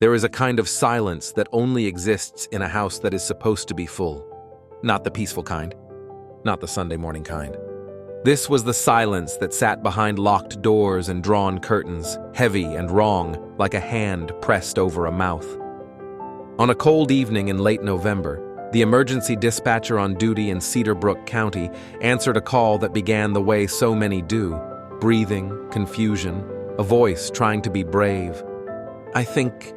There is a kind of silence that only exists in a house that is supposed to be full. Not the peaceful kind, not the Sunday morning kind. This was the silence that sat behind locked doors and drawn curtains, heavy and wrong, like a hand pressed over a mouth. On a cold evening in late November, the emergency dispatcher on duty in Cedar Brook County answered a call that began the way so many do, breathing, confusion, a voice trying to be brave. I think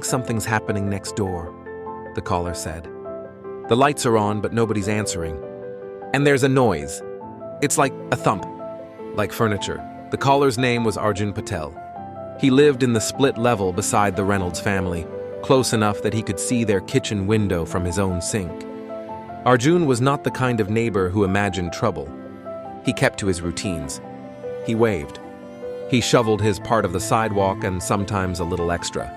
something's happening next door," the caller said. "The lights are on, but nobody's answering. And there's a noise. It's like a thump, like furniture." The caller's name was Arjun Patel. He lived in the split level beside the Reynolds family, close enough that he could see their kitchen window from his own sink. Arjun was not the kind of neighbor who imagined trouble. He kept to his routines. He waved. He shoveled his part of the sidewalk and sometimes a little extra.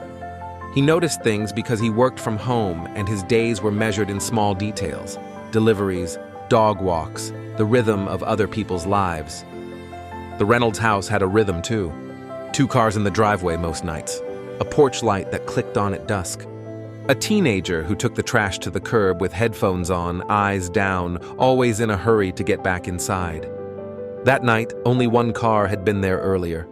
He noticed things because he worked from home and his days were measured in small details: deliveries, dog walks, the rhythm of other people's lives. The Reynolds house had a rhythm too. 2 cars in the driveway most nights, a porch light that clicked on at dusk, a teenager who took the trash to the curb with headphones on, eyes down, always in a hurry to get back inside. That night, only 1 car had been there earlier.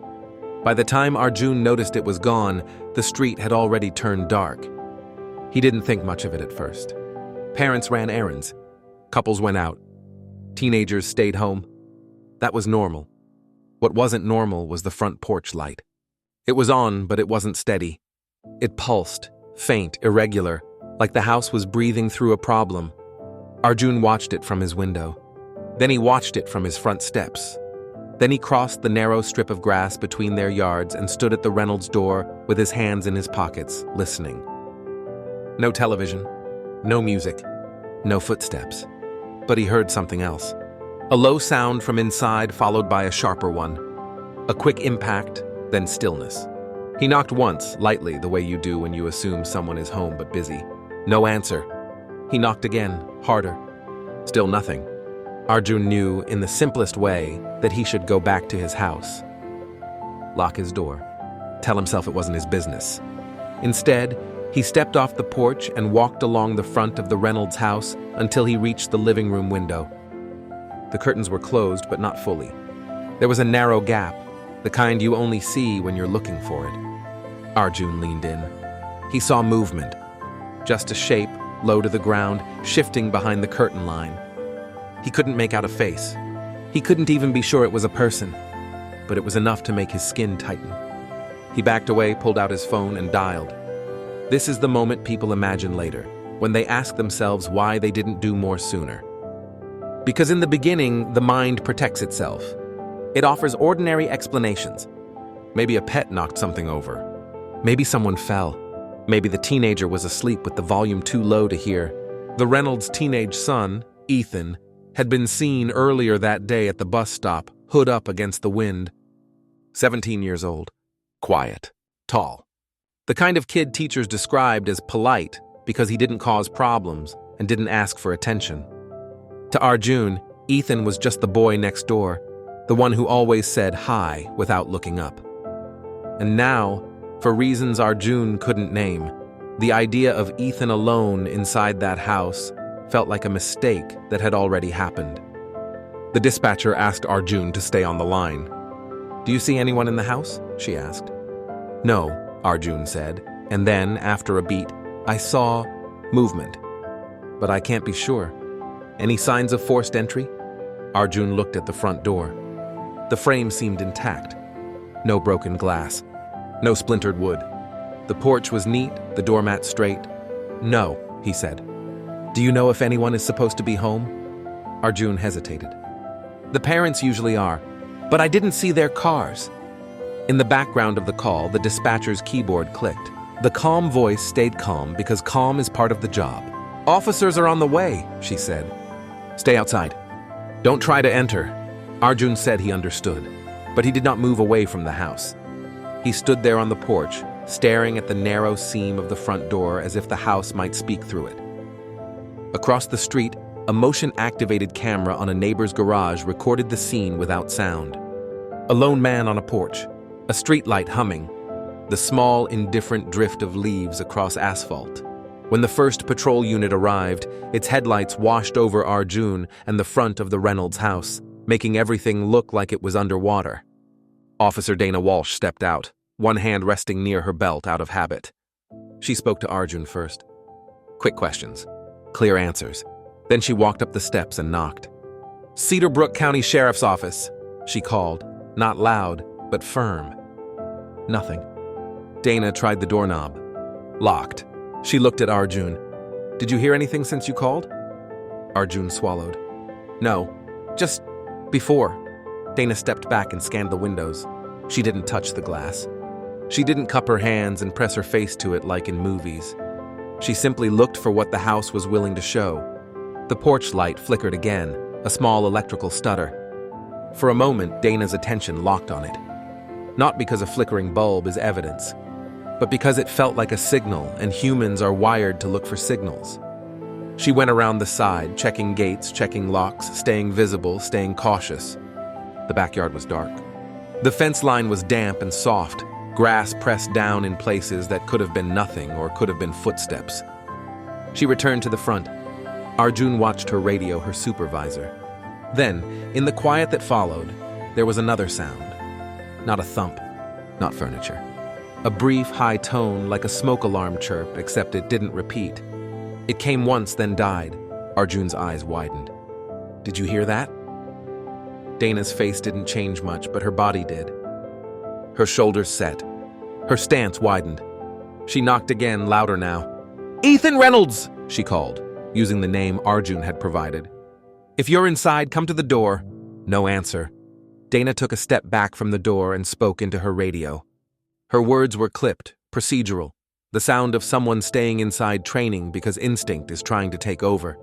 By the time Arjun noticed it was gone, the street had already turned dark. He didn't think much of it at first. Parents ran errands. Couples went out. Teenagers stayed home. That was normal. What wasn't normal was the front porch light. It was on, but it wasn't steady. It pulsed, faint, irregular, like the house was breathing through a problem. Arjun watched it from his window. Then he watched it from his front steps. Then he crossed the narrow strip of grass between their yards and stood at the Reynolds door with his hands in his pockets, listening. No television, no music, no footsteps. But he heard something else. A low sound from inside followed by a sharper one. A quick impact, then stillness. He knocked once, lightly, the way you do when you assume someone is home but busy. No answer. He knocked again, harder. Still nothing. Arjun knew, in the simplest way, that he should go back to his house. Lock his door. Tell himself it wasn't his business. Instead, he stepped off the porch and walked along the front of the Reynolds house until he reached the living room window. The curtains were closed, but not fully. There was a narrow gap, the kind you only see when you're looking for it. Arjun leaned in. He saw movement. Just a shape, low to the ground, shifting behind the curtain line. He couldn't make out a face. He couldn't even be sure it was a person, but it was enough to make his skin tighten. He backed away, pulled out his phone, and dialed. This is the moment people imagine later, when they ask themselves why they didn't do more sooner. Because in the beginning, the mind protects itself. It offers ordinary explanations. Maybe a pet knocked something over. Maybe someone fell. Maybe the teenager was asleep with the volume too low to hear. The Reynolds' teenage son, Ethan, had been seen earlier that day at the bus stop, hood up against the wind. 17 years old. Quiet. Tall. The kind of kid teachers described as polite because he didn't cause problems and didn't ask for attention. To Arjun, Ethan was just the boy next door, the one who always said hi without looking up. And now, for reasons Arjun couldn't name, the idea of Ethan alone inside that house felt like a mistake that had already happened. The dispatcher asked Arjun to stay on the line. "Do you see anyone in the house?" she asked. "No," Arjun said, and then, after a beat, "I saw movement. But I can't be sure. Any signs of forced entry?" Arjun looked at the front door. The frame seemed intact. No broken glass. No splintered wood. The porch was neat, the doormat straight. "No," he said. "Do you know if anyone is supposed to be home?" Arjun hesitated. "The parents usually are, but I didn't see their cars." In the background of the call, the dispatcher's keyboard clicked. The calm voice stayed calm because calm is part of the job. "Officers are on the way," she said. "Stay outside. Don't try to enter." Arjun said he understood, but he did not move away from the house. He stood there on the porch, staring at the narrow seam of the front door as if the house might speak through it. Across the street, a motion-activated camera on a neighbor's garage recorded the scene without sound. A lone man on a porch, a streetlight humming, the small, indifferent drift of leaves across asphalt. When the first patrol unit arrived, its headlights washed over Arjun and the front of the Reynolds house, making everything look like it was underwater. Officer Dana Walsh stepped out, one hand resting near her belt out of habit. She spoke to Arjun first. Quick questions, clear answers. Then she walked up the steps and knocked. "Cedar Brook County Sheriff's Office," she called, not loud, but firm. Nothing. Dana tried the doorknob. Locked. She looked at Arjun. "Did you hear anything since you called?" Arjun swallowed. "No, just before." Dana stepped back and scanned the windows. She didn't touch the glass. She didn't cup her hands and press her face to it like in movies. She simply looked for what the house was willing to show. The porch light flickered again, a small electrical stutter. For a moment, Dana's attention locked on it. Not because a flickering bulb is evidence, but because it felt like a signal, and humans are wired to look for signals. She went around the side, checking gates, checking locks, staying visible, staying cautious. The backyard was dark. The fence line was damp and soft, grass pressed down in places that could have been nothing or could have been footsteps. She returned to the front. Arjun watched her radio, her supervisor. Then, in the quiet that followed, there was another sound. Not a thump, not furniture. A brief, high tone like a smoke alarm chirp, except it didn't repeat. It came once, then died. Arjun's eyes widened. "Did you hear that?" Dana's face didn't change much, but her body did. Her shoulders set. Her stance widened. She knocked again, louder now. "Ethan Reynolds!" she called, using the name Arjun had provided. "If you're inside, come to the door." No answer. Dana took a step back from the door and spoke into her radio. Her words were clipped, procedural, the sound of someone staying inside training because instinct is trying to take over.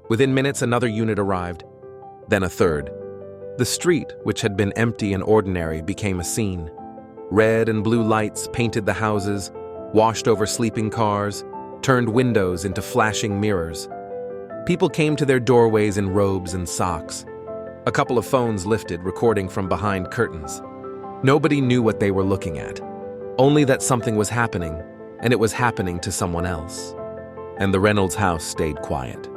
Within minutes, another unit arrived, then a third. The street, which had been empty and ordinary, became a scene. Red and blue lights painted the houses, washed over sleeping cars, turned windows into flashing mirrors. People came to their doorways in robes and socks. A couple of phones lifted, recording from behind curtains. Nobody knew what they were looking at, only that something was happening, and it was happening to someone else. And the Reynolds house stayed quiet.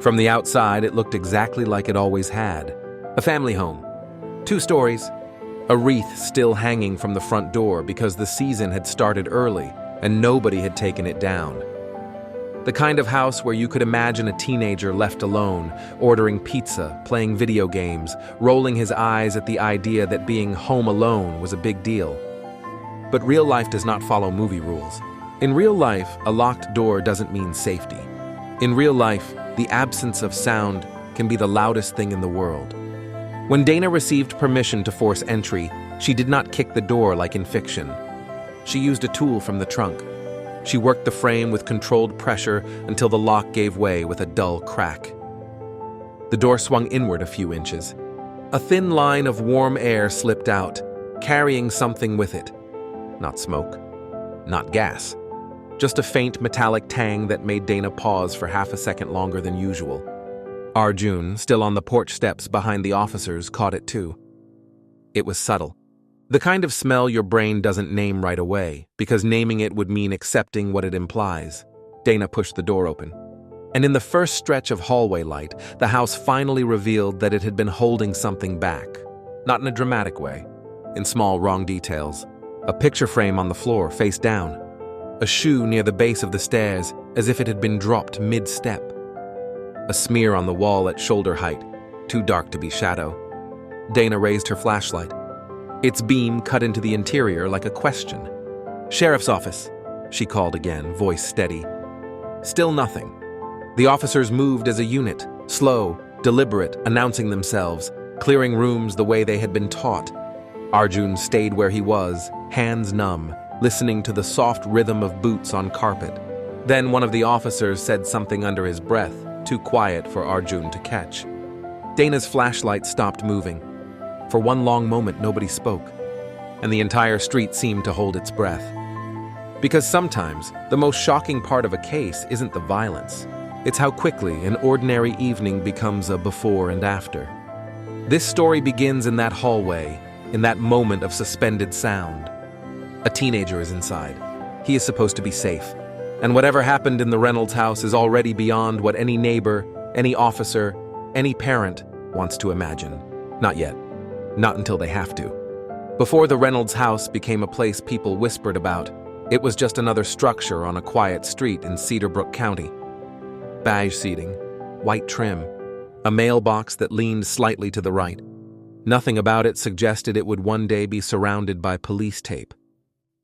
From the outside, it looked exactly like it always had. A family home. 2 stories. A wreath still hanging from the front door because the season had started early and nobody had taken it down. The kind of house where you could imagine a teenager left alone, ordering pizza, playing video games, rolling his eyes at the idea that being home alone was a big deal. But real life does not follow movie rules. In real life, a locked door doesn't mean safety. In real life, the absence of sound can be the loudest thing in the world. When Dana received permission to force entry, she did not kick the door like in fiction. She used a tool from the trunk. She worked the frame with controlled pressure until the lock gave way with a dull crack. The door swung inward a few inches. A thin line of warm air slipped out, carrying something with it. Not smoke, not gas. Just a faint metallic tang that made Dana pause for half a second longer than usual. Arjun, still on the porch steps behind the officers, caught it too. It was subtle. The kind of smell your brain doesn't name right away, because naming it would mean accepting what it implies. Dana pushed the door open. And in the first stretch of hallway light, the house finally revealed that it had been holding something back. Not in a dramatic way. In small, wrong details. A picture frame on the floor, face down. A shoe near the base of the stairs, as if it had been dropped mid-step. A smear on the wall at shoulder height, too dark to be shadow. Dana raised her flashlight. Its beam cut into the interior like a question. "Sheriff's office," she called again, voice steady. Still nothing. The officers moved as a unit, slow, deliberate, announcing themselves, clearing rooms the way they had been taught. Arjun stayed where he was, hands numb, listening to the soft rhythm of boots on carpet. Then one of the officers said something under his breath, too quiet for Arjun to catch. Dana's flashlight stopped moving. For one long moment, nobody spoke, and the entire street seemed to hold its breath. Because sometimes, the most shocking part of a case isn't the violence. It's how quickly an ordinary evening becomes a before and after. This story begins in that hallway, in that moment of suspended sound. A teenager is inside. He is supposed to be safe. And whatever happened in the Reynolds house is already beyond what any neighbor, any officer, any parent wants to imagine. Not yet. Not until they have to. Before the Reynolds house became a place people whispered about, it was just another structure on a quiet street in Cedarbrook County. Beige seating, white trim, a mailbox that leaned slightly to the right. Nothing about it suggested it would one day be surrounded by police tape.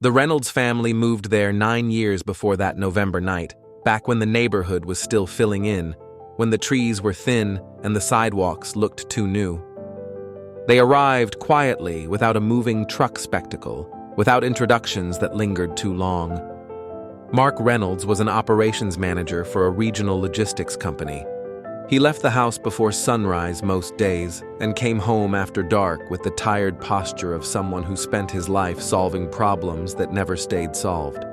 The Reynolds family moved there 9 years before that November night, back when the neighborhood was still filling in, when the trees were thin and the sidewalks looked too new. They arrived quietly, without a moving truck spectacle, without introductions that lingered too long. Mark Reynolds was an operations manager for a regional logistics company. He left the house before sunrise most days and came home after dark with the tired posture of someone who spent his life solving problems that never stayed solved.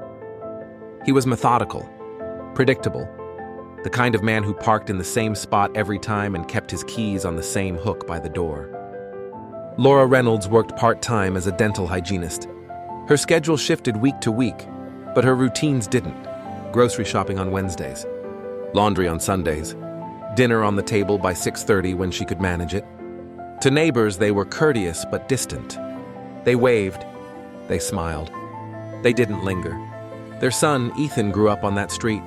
He was methodical, predictable, the kind of man who parked in the same spot every time and kept his keys on the same hook by the door. Laura Reynolds worked part-time as a dental hygienist. Her schedule shifted week to week, but her routines didn't. Grocery shopping on Wednesdays, laundry on Sundays, dinner on the table by 6:30 when she could manage it. To neighbors, they were courteous but distant. They waved. They smiled. They didn't linger. Their son, Ethan, grew up on that street.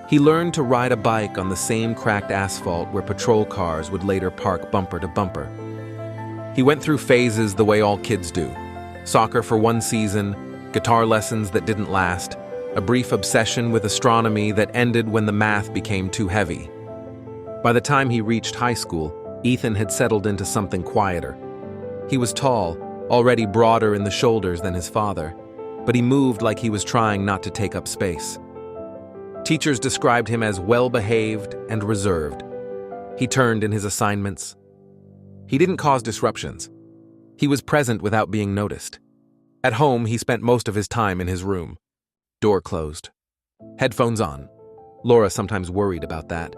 He learned to ride a bike on the same cracked asphalt where patrol cars would later park bumper to bumper. He went through phases the way all kids do. Soccer for one season, guitar lessons that didn't last, a brief obsession with astronomy that ended when the math became too heavy. By the time he reached high school, Ethan had settled into something quieter. He was tall, already broader in the shoulders than his father, but he moved like he was trying not to take up space. Teachers described him as well-behaved and reserved. He turned in his assignments. He didn't cause disruptions. He was present without being noticed. At home, he spent most of his time in his room. Door closed. Headphones on. Laura sometimes worried about that.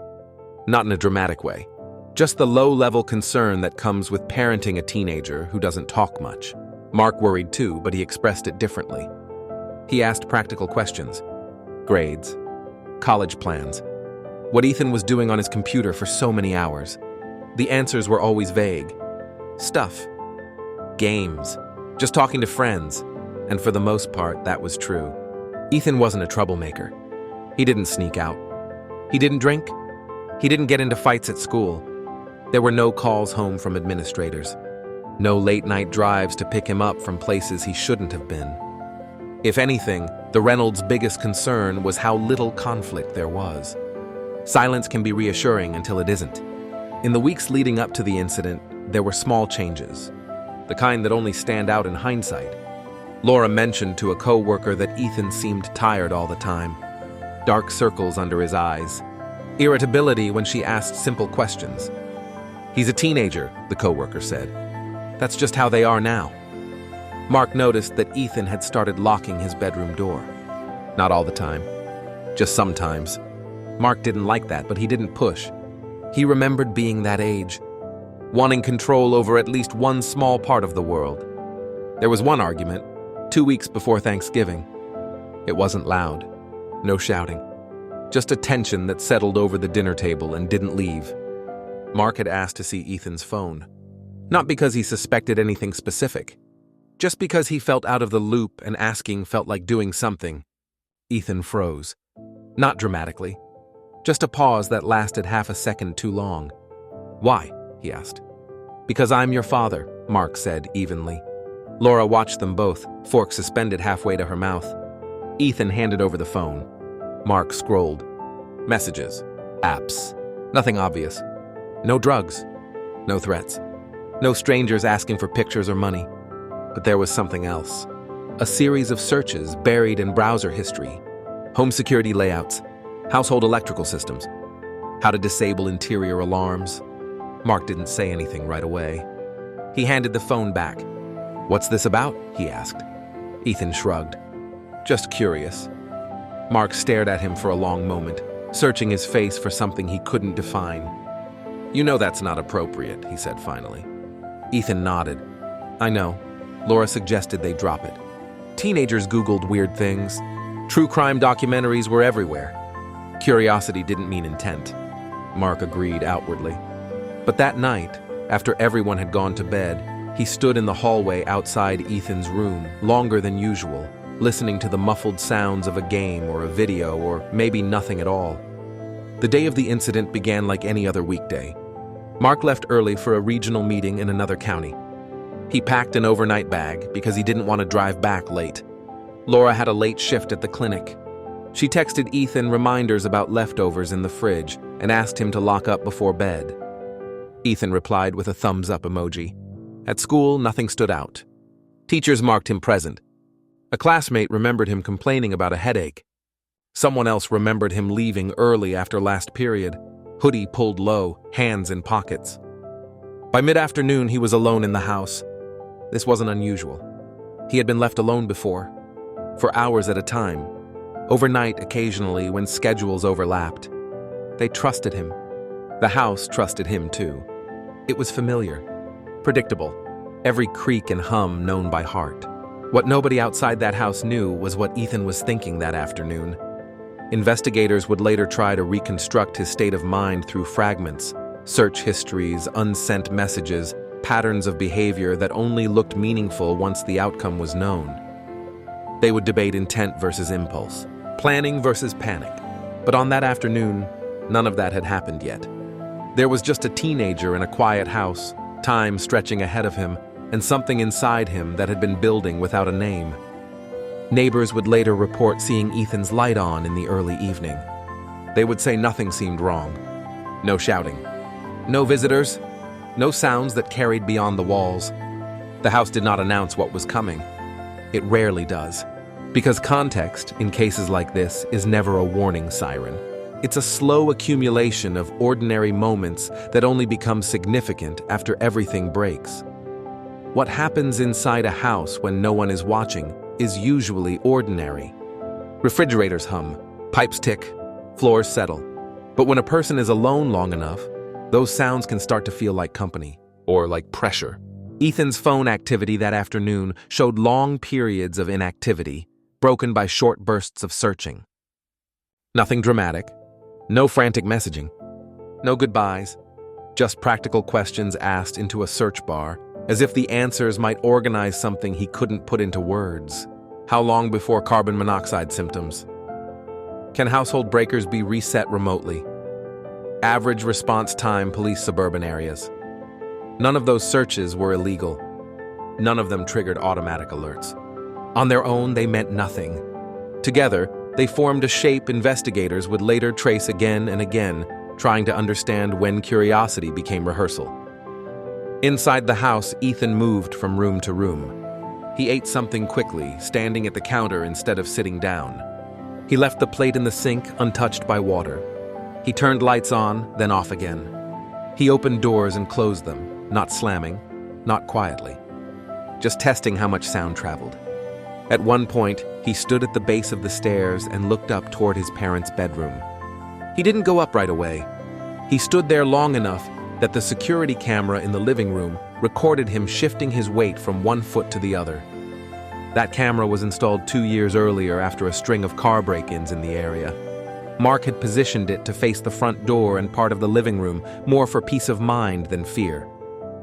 Not in a dramatic way. Just the low-level concern that comes with parenting a teenager who doesn't talk much. Mark worried too, but he expressed it differently. He asked practical questions. Grades. College plans. What Ethan was doing on his computer for so many hours. The answers were always vague. Stuff. Games. Just talking to friends. And for the most part, that was true. Ethan wasn't a troublemaker. He didn't sneak out. He didn't drink. He didn't get into fights at school. There were no calls home from administrators. No late-night drives to pick him up from places he shouldn't have been. If anything, the Reynolds' biggest concern was how little conflict there was. Silence can be reassuring until it isn't. In the weeks leading up to the incident, there were small changes, the kind that only stand out in hindsight. Laura mentioned to a co-worker that Ethan seemed tired all the time. Dark circles under his eyes. Irritability when she asked simple questions. He's a teenager, the co-worker said. That's just how they are now. Mark noticed that Ethan had started locking his bedroom door. Not all the time. Just sometimes. Mark didn't like that, but he didn't push. He remembered being that age, wanting control over at least one small part of the world. There was one argument, 2 weeks before Thanksgiving. It wasn't loud. No shouting. Just a tension that settled over the dinner table and didn't leave. Mark had asked to see Ethan's phone. Not because he suspected anything specific. Just because he felt out of the loop and asking felt like doing something. Ethan froze. Not dramatically. Just a pause that lasted half a second too long. Why? He asked. Because I'm your father, Mark said evenly. Laura watched them both, fork suspended halfway to her mouth. Ethan handed over the phone. Mark scrolled. Messages. Apps. Nothing obvious. No drugs. No threats. No strangers asking for pictures or money. But there was something else. A series of searches buried in browser history. Home security layouts. Household electrical systems. How to disable interior alarms. Mark didn't say anything right away. He handed the phone back. What's this about? He asked. Ethan shrugged. Just curious. Mark stared at him for a long moment, searching his face for something he couldn't define. You know that's not appropriate, he said finally. Ethan nodded. I know. Laura suggested they drop it. Teenagers Googled weird things. True crime documentaries were everywhere. Curiosity didn't mean intent. Mark agreed outwardly. But that night, after everyone had gone to bed, he stood in the hallway outside Ethan's room longer than usual, listening to the muffled sounds of a game or a video or maybe nothing at all. The day of the incident began like any other weekday. Mark left early for a regional meeting in another county. He packed an overnight bag because he didn't want to drive back late. Laura had a late shift at the clinic. She texted Ethan reminders about leftovers in the fridge and asked him to lock up before bed. Ethan replied with a thumbs-up emoji. At school, nothing stood out. Teachers marked him present. A classmate remembered him complaining about a headache. Someone else remembered him leaving early after last period, hoodie pulled low, hands in pockets. By mid-afternoon, he was alone in the house. This wasn't unusual. He had been left alone before, for hours at a time, overnight occasionally when schedules overlapped. They trusted him. The house trusted him too. It was familiar, predictable, every creak and hum known by heart. What nobody outside that house knew was what Ethan was thinking that afternoon. Investigators would later try to reconstruct his state of mind through fragments, search histories, unsent messages, patterns of behavior that only looked meaningful once the outcome was known. They would debate intent versus impulse, planning versus panic. But on that afternoon, none of that had happened yet. There was just a teenager in a quiet house, time stretching ahead of him, and something inside him that had been building without a name. Neighbors would later report seeing Ethan's light on in the early evening. They would say nothing seemed wrong. No shouting. No visitors. No sounds that carried beyond the walls. The house did not announce what was coming. It rarely does. Because context, in cases like this, is never a warning siren. It's a slow accumulation of ordinary moments that only become significant after everything breaks. What happens inside a house when no one is watching is usually ordinary. Refrigerators hum, pipes tick, floors settle. But when a person is alone long enough, those sounds can start to feel like company, or like pressure. Ethan's phone activity that afternoon showed long periods of inactivity, broken by short bursts of searching. Nothing dramatic, no frantic messaging, no goodbyes, just practical questions asked into a search bar, as if the answers might organize something he couldn't put into words. How long before carbon monoxide symptoms? Can household breakers be reset remotely? Average response time police suburban areas. None of those searches were illegal. None of them triggered automatic alerts. On their own, they meant nothing. Together, they formed a shape investigators would later trace again and again, trying to understand when curiosity became rehearsal. Inside the house, Ethan moved from room to room. He ate something quickly, standing at the counter instead of sitting down. He left the plate in the sink untouched by water. He turned lights on, then off again. He opened doors and closed them, not slamming, not quietly, just testing how much sound traveled. At one point, he stood at the base of the stairs and looked up toward his parents' bedroom. He didn't go up right away. He stood there long enough that the security camera in the living room recorded him shifting his weight from one foot to the other. That camera was installed 2 years earlier after a string of car break-ins in the area. Mark had positioned it to face the front door and part of the living room, more for peace of mind than fear.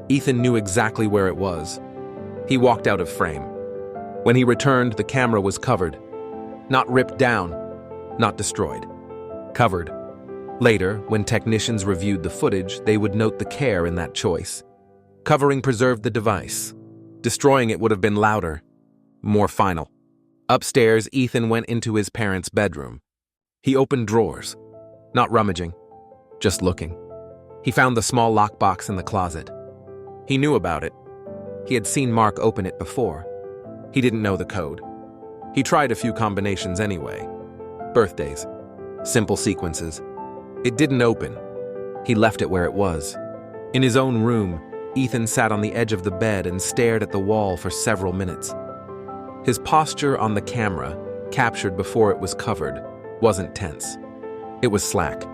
Ethan knew exactly where it was. He walked out of frame. When he returned, the camera was covered. Not ripped down, not destroyed. Covered. Later, when technicians reviewed the footage, they would note the care in that choice. Covering preserved the device. Destroying it would have been louder, more final. Upstairs, Ethan went into his parents' bedroom. He opened drawers, not rummaging, just looking. He found the small lockbox in the closet. He knew about it. He had seen Mark open it before. He didn't know the code. He tried a few combinations anyway. Birthdays, simple sequences. It didn't open. He left it where it was. In his own room, Ethan sat on the edge of the bed and stared at the wall for several minutes. His posture on the camera, captured before it was covered, wasn't tense. It was slack,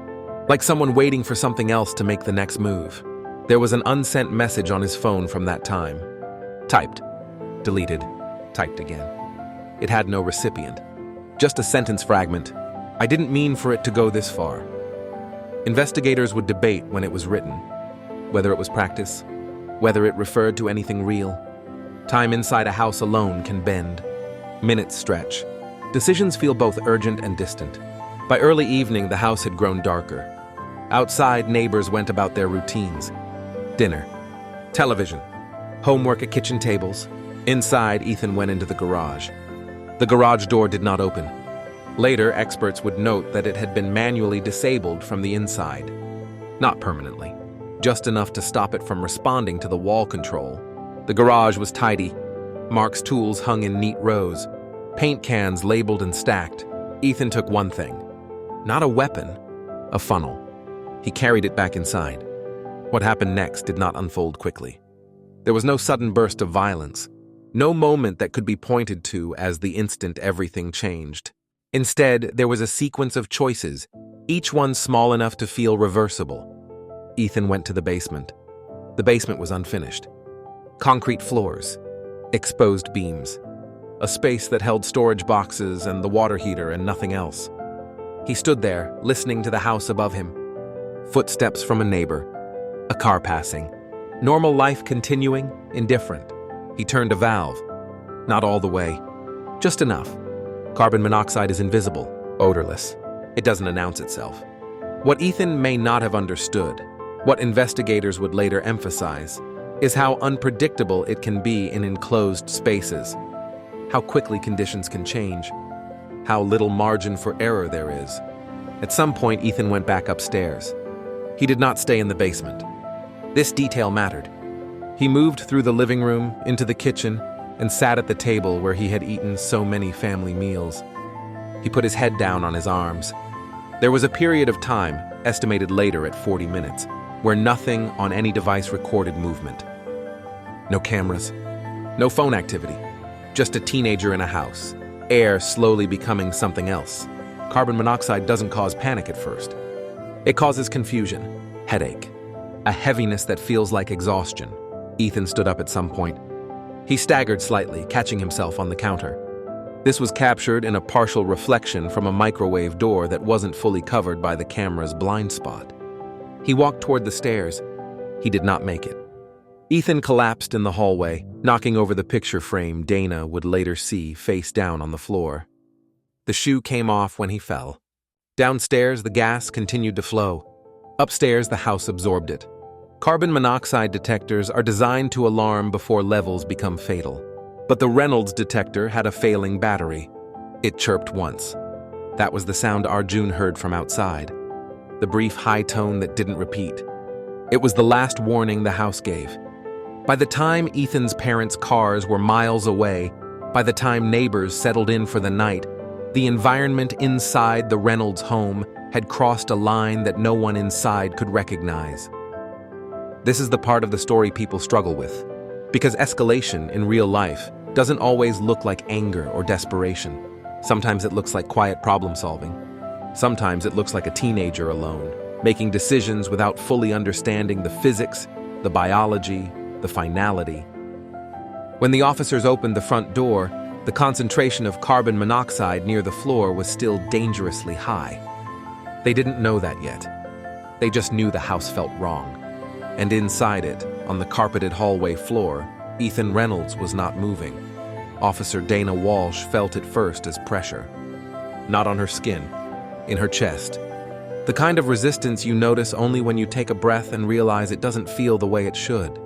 like someone waiting for something else to make the next move. There was an unsent message on his phone from that time. Typed, deleted, typed again. It had no recipient. Just a sentence fragment. I didn't mean for it to go this far. Investigators would debate when it was written, whether it was practice, whether it referred to anything real. Time inside a house alone can bend. Minutes stretch. Decisions feel both urgent and distant. By early evening, the house had grown darker. Outside, neighbors went about their routines. Dinner, television, homework at kitchen tables. Inside, Ethan went into the garage. The garage door did not open. Later, experts would note that it had been manually disabled from the inside. Not permanently, just enough to stop it from responding to the wall control. The garage was tidy. Mark's tools hung in neat rows. Paint cans labeled and stacked. Ethan took one thing. Not a weapon, a funnel. He carried it back inside. What happened next did not unfold quickly. There was no sudden burst of violence. No moment that could be pointed to as the instant everything changed. Instead, there was a sequence of choices, each one small enough to feel reversible. Ethan went to the basement. The basement was unfinished. Concrete floors, exposed beams, a space that held storage boxes and the water heater and nothing else. He stood there, listening to the house above him. Footsteps from a neighbor, a car passing. Normal life continuing, indifferent. He turned a valve. Not all the way. Just enough. Carbon monoxide is invisible, odorless. It doesn't announce itself. What Ethan may not have understood, what investigators would later emphasize, is how unpredictable it can be in enclosed spaces, how quickly conditions can change, how little margin for error there is. At some point, Ethan went back upstairs. He did not stay in the basement. This detail mattered. He moved through the living room, into the kitchen, and sat at the table where he had eaten so many family meals. He put his head down on his arms. There was a period of time, estimated later at 40 minutes, where nothing on any device recorded movement. No cameras, no phone activity, just a teenager in a house, air slowly becoming something else. Carbon monoxide doesn't cause panic at first. It causes confusion, headache, a heaviness that feels like exhaustion. Ethan stood up at some point. He staggered slightly, catching himself on the counter. This was captured in a partial reflection from a microwave door that wasn't fully covered by the camera's blind spot. He walked toward the stairs. He did not make it. Ethan collapsed in the hallway, knocking over the picture frame Dana would later see face down on the floor. The shoe came off when he fell. Downstairs, the gas continued to flow. Upstairs, the house absorbed it. Carbon monoxide detectors are designed to alarm before levels become fatal. But the Reynolds detector had a failing battery. It chirped once. That was the sound Arjun heard from outside. The brief high tone that didn't repeat. It was the last warning the house gave. By the time Ethan's parents' cars were miles away, by the time neighbors settled in for the night, the environment inside the Reynolds home had crossed a line that no one inside could recognize. This is the part of the story people struggle with, because escalation in real life doesn't always look like anger or desperation. Sometimes it looks like quiet problem solving. Sometimes it looks like a teenager alone, making decisions without fully understanding the physics, the biology, the finality. When the officers opened the front door, the concentration of carbon monoxide near the floor was still dangerously high. They didn't know that yet. They just knew the house felt wrong. And inside it, on the carpeted hallway floor, Ethan Reynolds was not moving. Officer Dana Walsh felt it first as pressure. Not on her skin, in her chest. The kind of resistance you notice only when you take a breath and realize it doesn't feel the way it should.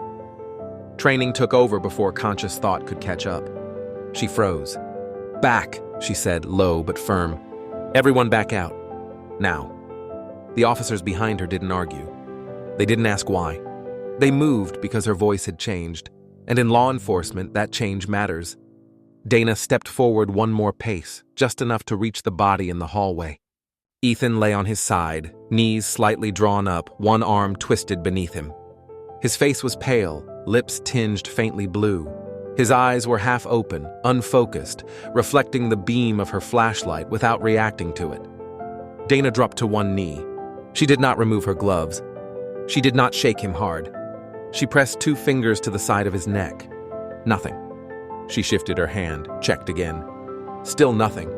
Training took over before conscious thought could catch up. She froze. "Back," she said, low but firm. "Everyone back out. Now." The officers behind her didn't argue. They didn't ask why. They moved because her voice had changed, and in law enforcement, that change matters. Dana stepped forward one more pace, just enough to reach the body in the hallway. Ethan lay on his side, knees slightly drawn up, one arm twisted beneath him. His face was pale, lips tinged faintly blue. His eyes were half open, unfocused, reflecting the beam of her flashlight without reacting to it. Dana dropped to one knee. She did not remove her gloves. She did not shake him hard. She pressed 2 fingers to the side of his neck. Nothing. She shifted her hand, checked again. Still nothing.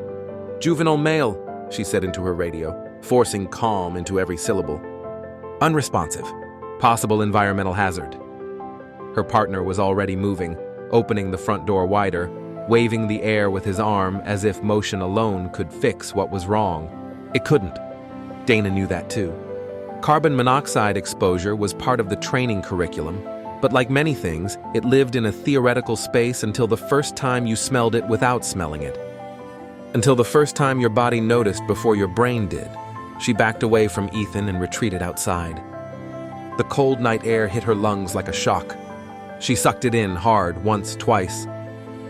"Juvenile male," she said into her radio, forcing calm into every syllable. "Unresponsive. Possible environmental hazard." Her partner was already moving, opening the front door wider, waving the air with his arm as if motion alone could fix what was wrong. It couldn't. Dana knew that too. Carbon monoxide exposure was part of the training curriculum, but like many things, it lived in a theoretical space until the first time you smelled it without smelling it. Until the first time your body noticed before your brain did. She backed away from Ethan and retreated outside. The cold night air hit her lungs like a shock. She sucked it in hard once, twice.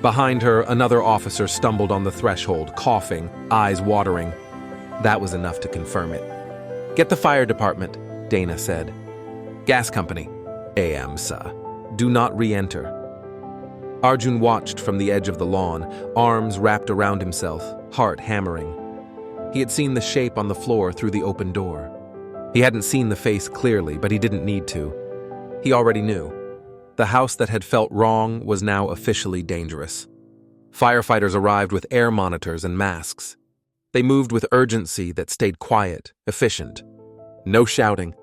Behind her, another officer stumbled on the threshold, coughing, eyes watering. That was enough to confirm it. "Get the fire department," Dana said. "Gas company." "AM, sir. Do not re-enter." Arjun watched from the edge of the lawn, arms wrapped around himself, heart hammering. He had seen the shape on the floor through the open door. He hadn't seen the face clearly, but he didn't need to. He already knew. The house that had felt wrong was now officially dangerous. Firefighters arrived with air monitors and masks. They moved with urgency that stayed quiet, efficient. No shouting,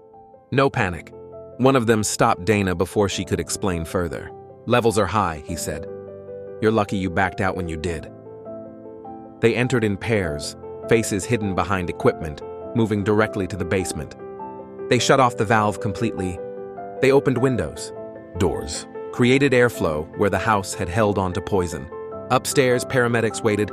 no panic. One of them stopped Dana before she could explain further. "Levels are high," he said. "You're lucky you backed out when you did." They entered in pairs, faces hidden behind equipment, moving directly to the basement. They shut off the valve completely. They opened windows, doors, created airflow where the house had held on to poison. Upstairs, paramedics waited.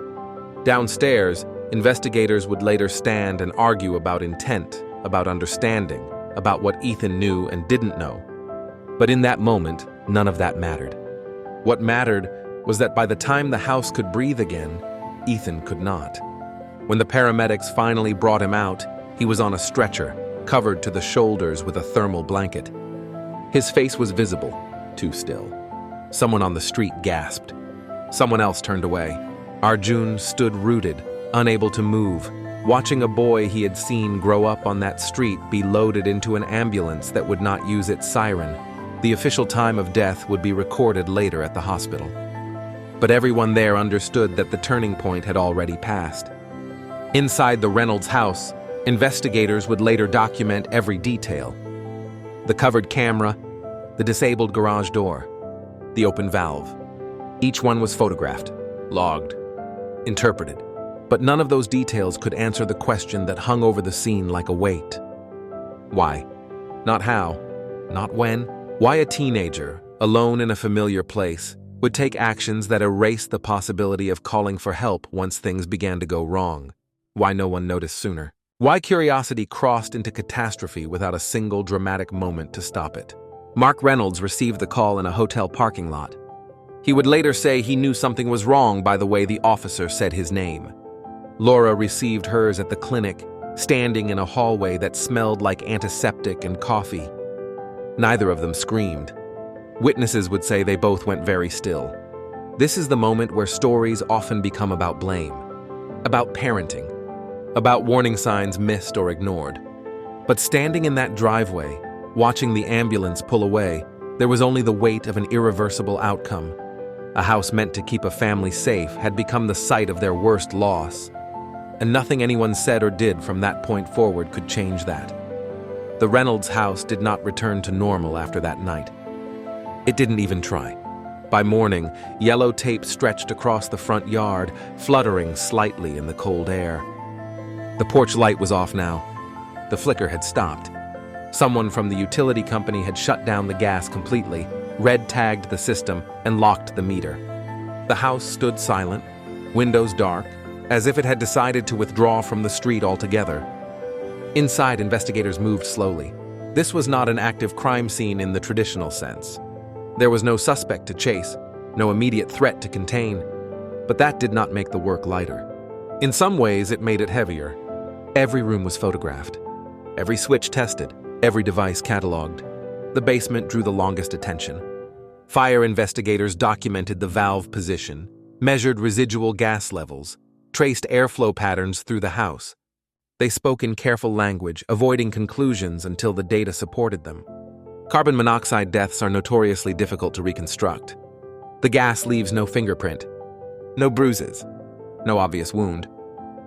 Downstairs, investigators would later stand and argue about intent, about understanding, about what Ethan knew and didn't know. But in that moment, none of that mattered. What mattered was that by the time the house could breathe again, Ethan could not. When the paramedics finally brought him out, he was on a stretcher, covered to the shoulders with a thermal blanket. His face was visible, too still. Someone on the street gasped. Someone else turned away. Arjun stood rooted, unable to move, watching a boy he had seen grow up on that street be loaded into an ambulance that would not use its siren. The official time of death would be recorded later at the hospital. But everyone there understood that the turning point had already passed. Inside the Reynolds house, investigators would later document every detail. The covered camera, the disabled garage door, the open valve. Each one was photographed, logged, interpreted. But none of those details could answer the question that hung over the scene like a weight. Why? Not how, not when. Why a teenager, alone in a familiar place, would take actions that erased the possibility of calling for help once things began to go wrong. Why no one noticed sooner. Why curiosity crossed into catastrophe without a single dramatic moment to stop it. Mark Reynolds received the call in a hotel parking lot. He would later say he knew something was wrong by the way the officer said his name. Laura received hers at the clinic, standing in a hallway that smelled like antiseptic and coffee. Neither of them screamed. Witnesses would say they both went very still. This is the moment where stories often become about blame, about parenting, about warning signs missed or ignored. But standing in that driveway, watching the ambulance pull away, there was only the weight of an irreversible outcome. A house meant to keep a family safe had become the site of their worst loss. And nothing anyone said or did from that point forward could change that. The Reynolds house did not return to normal after that night. It didn't even try. By morning, yellow tape stretched across the front yard, fluttering slightly in the cold air. The porch light was off now. The flicker had stopped. Someone from the utility company had shut down the gas completely, red-tagged the system, and locked the meter. The house stood silent, windows dark, as if it had decided to withdraw from the street altogether. Inside, investigators moved slowly. This was not an active crime scene in the traditional sense. There was no suspect to chase, no immediate threat to contain, but that did not make the work lighter. In some ways, it made it heavier. Every room was photographed, every switch tested, every device cataloged. The basement drew the longest attention. Fire investigators documented the valve position, measured residual gas levels, traced airflow patterns through the house. They spoke in careful language, avoiding conclusions until the data supported them. Carbon monoxide deaths are notoriously difficult to reconstruct. The gas leaves no fingerprint, no bruises, No obvious wound.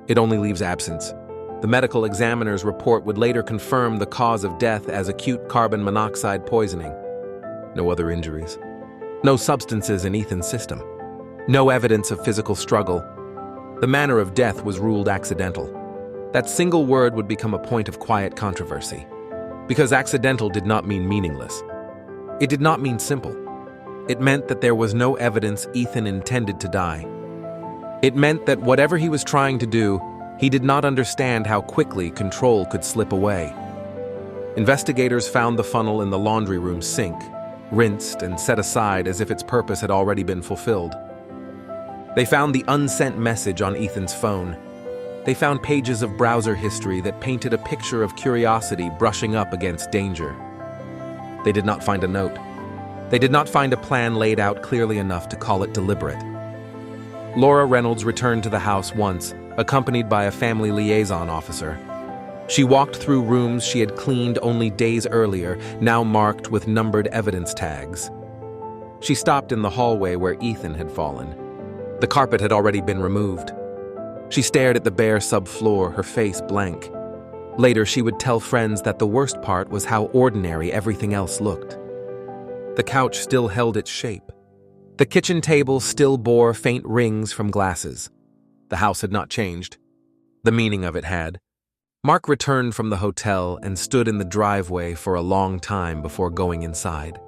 It only leaves absence. The medical examiner's report would later confirm the cause of death as acute carbon monoxide poisoning. No other injuries. No substances in Ethan's system. No evidence of physical struggle. The manner of death was ruled accidental. That single word would become a point of quiet controversy. Because accidental did not mean meaningless. It did not mean simple. It meant that there was no evidence Ethan intended to die. It meant that whatever he was trying to do, he did not understand how quickly control could slip away. Investigators found the funnel in the laundry room sink, rinsed and set aside as if its purpose had already been fulfilled. They found the unsent message on Ethan's phone. They found pages of browser history that painted a picture of curiosity brushing up against danger. They did not find a note. They did not find a plan laid out clearly enough to call it deliberate. Laura Reynolds returned to the house once, accompanied by a family liaison officer. She walked through rooms she had cleaned only days earlier, now marked with numbered evidence tags. She stopped in the hallway where Ethan had fallen. The carpet had already been removed. She stared at the bare subfloor, her face blank. Later, she would tell friends that the worst part was how ordinary everything else looked. The couch still held its shape. The kitchen table still bore faint rings from glasses. The house had not changed. The meaning of it had. Mark returned from the hotel and stood in the driveway for a long time before going inside.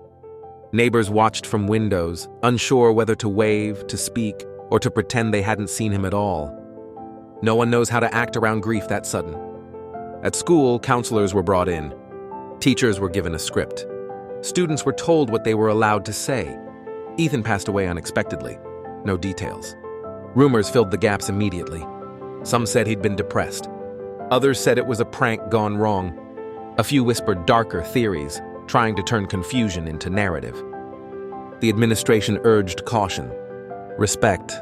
Neighbors watched from windows, unsure whether to wave, to speak, or to pretend they hadn't seen him at all. No one knows how to act around grief that sudden. At school, counselors were brought in. Teachers were given a script. Students were told what they were allowed to say. Ethan passed away unexpectedly. No details. Rumors filled the gaps immediately. Some said he'd been depressed. Others said it was a prank gone wrong. A few whispered darker theories, trying to turn confusion into narrative. The administration urged caution, respect,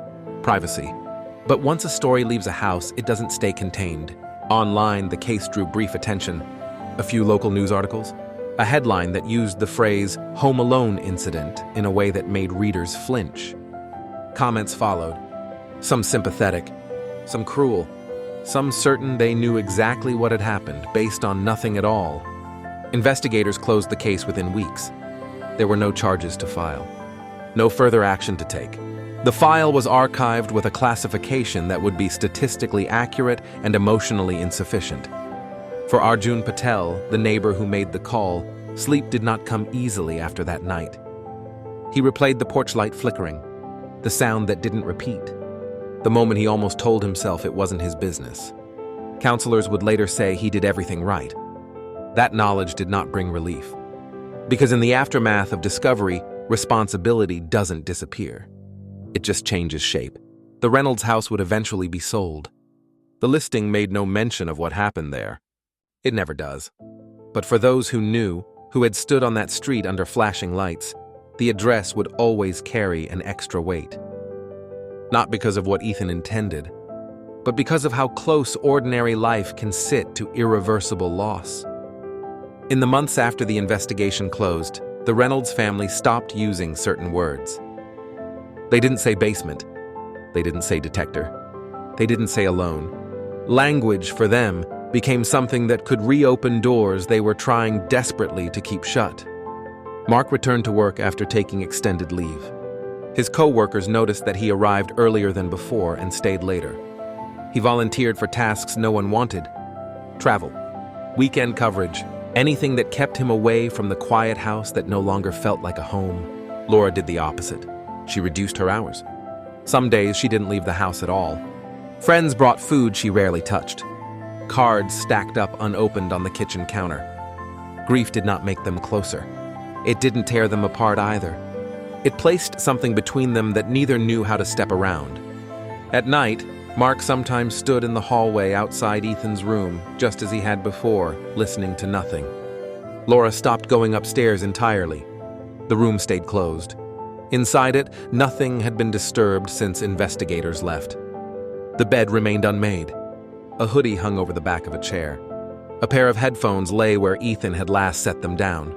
privacy. But once a story leaves a house, it doesn't stay contained. Online, the case drew brief attention. A few local news articles. A headline that used the phrase "Home Alone incident" in a way that made readers flinch. Comments followed. Some sympathetic, some cruel, some certain they knew exactly what had happened based on nothing at all. Investigators closed the case within weeks. There were no charges to file. No further action to take. The file was archived with a classification that would be statistically accurate and emotionally insufficient. For Arjun Patel, the neighbor who made the call, sleep did not come easily after that night. He replayed the porch light flickering, the sound that didn't repeat, the moment he almost told himself it wasn't his business. Counselors would later say he did everything right. That knowledge did not bring relief. Because in the aftermath of discovery, responsibility doesn't disappear. It just changes shape. The Reynolds house would eventually be sold. The listing made no mention of what happened there. It never does. But for those who knew, who had stood on that street under flashing lights, the address would always carry an extra weight. Not because of what Ethan intended, but because of how close ordinary life can sit to irreversible loss. In the months after the investigation closed, the Reynolds family stopped using certain words. They didn't say basement. They didn't say detector. They didn't say alone. Language, for them, became something that could reopen doors they were trying desperately to keep shut. Mark returned to work after taking extended leave. His co-workers noticed that he arrived earlier than before and stayed later. He volunteered for tasks no one wanted. Travel, weekend coverage, anything that kept him away from the quiet house that no longer felt like a home. Laura did the opposite. She reduced her hours. Some days she didn't leave the house at all. Friends brought food she rarely touched. Cards stacked up unopened on the kitchen counter. Grief did not make them closer. It didn't tear them apart either. It placed something between them that neither knew how to step around. At night, Mark sometimes stood in the hallway outside Ethan's room, just as he had before, listening to nothing. Laura stopped going upstairs entirely. The room stayed closed. Inside it, nothing had been disturbed since investigators left. The bed remained unmade. A hoodie hung over the back of a chair. A pair of headphones lay where Ethan had last set them down.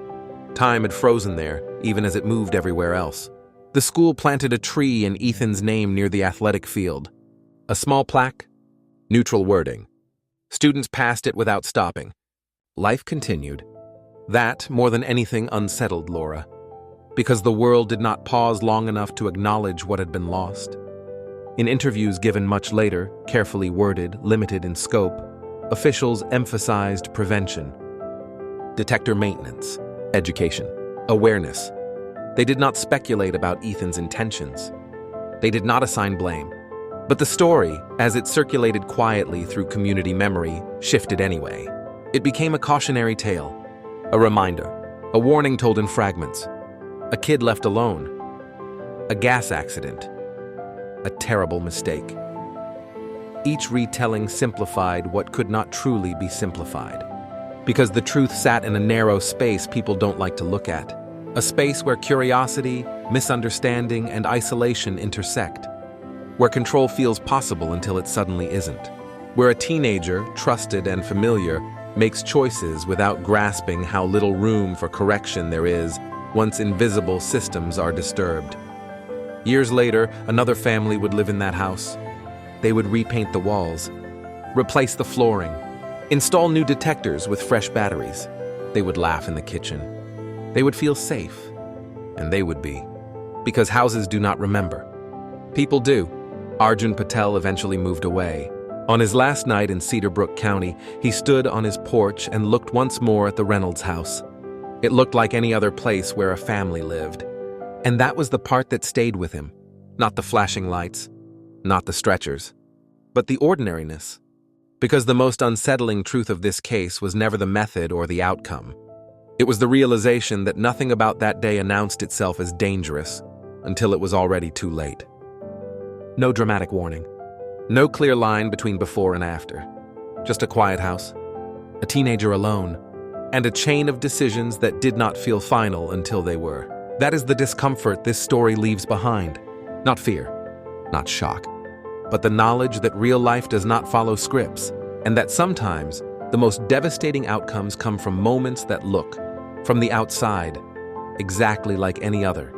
Time had frozen there, even as it moved everywhere else. The school planted a tree in Ethan's name near the athletic field. A small plaque, neutral wording. Students passed it without stopping. Life continued. That, more than anything, unsettled Laura, because the world did not pause long enough to acknowledge what had been lost. In interviews given much later, carefully worded, limited in scope, officials emphasized prevention, detector maintenance, education, awareness. They did not speculate about Ethan's intentions. They did not assign blame. But the story, as it circulated quietly through community memory, shifted anyway. It became a cautionary tale, a reminder, a warning told in fragments. A kid left alone. A gas accident. A terrible mistake. Each retelling simplified what could not truly be simplified. Because the truth sat in a narrow space people don't like to look at. A space where curiosity, misunderstanding, and isolation intersect. Where control feels possible until it suddenly isn't. Where a teenager, trusted and familiar, makes choices without grasping how little room for correction there is once invisible systems are disturbed. Years later, another family would live in that house. They would repaint the walls, replace the flooring, install new detectors with fresh batteries. They would laugh in the kitchen. They would feel safe, and they would be. Because houses do not remember. People do. Arjun Patel eventually moved away. On his last night in Cedarbrook County, he stood on his porch and looked once more at the Reynolds house. It looked like any other place where a family lived. And that was the part that stayed with him. Not the flashing lights, not the stretchers, but the ordinariness. Because the most unsettling truth of this case was never the method or the outcome. It was the realization that nothing about that day announced itself as dangerous until it was already too late. No dramatic warning. No clear line between before and after. Just a quiet house, a teenager alone, and a chain of decisions that did not feel final until they were. That is the discomfort this story leaves behind. Not fear, not shock, but the knowledge that real life does not follow scripts, and that sometimes the most devastating outcomes come from moments that look, from the outside, exactly like any other.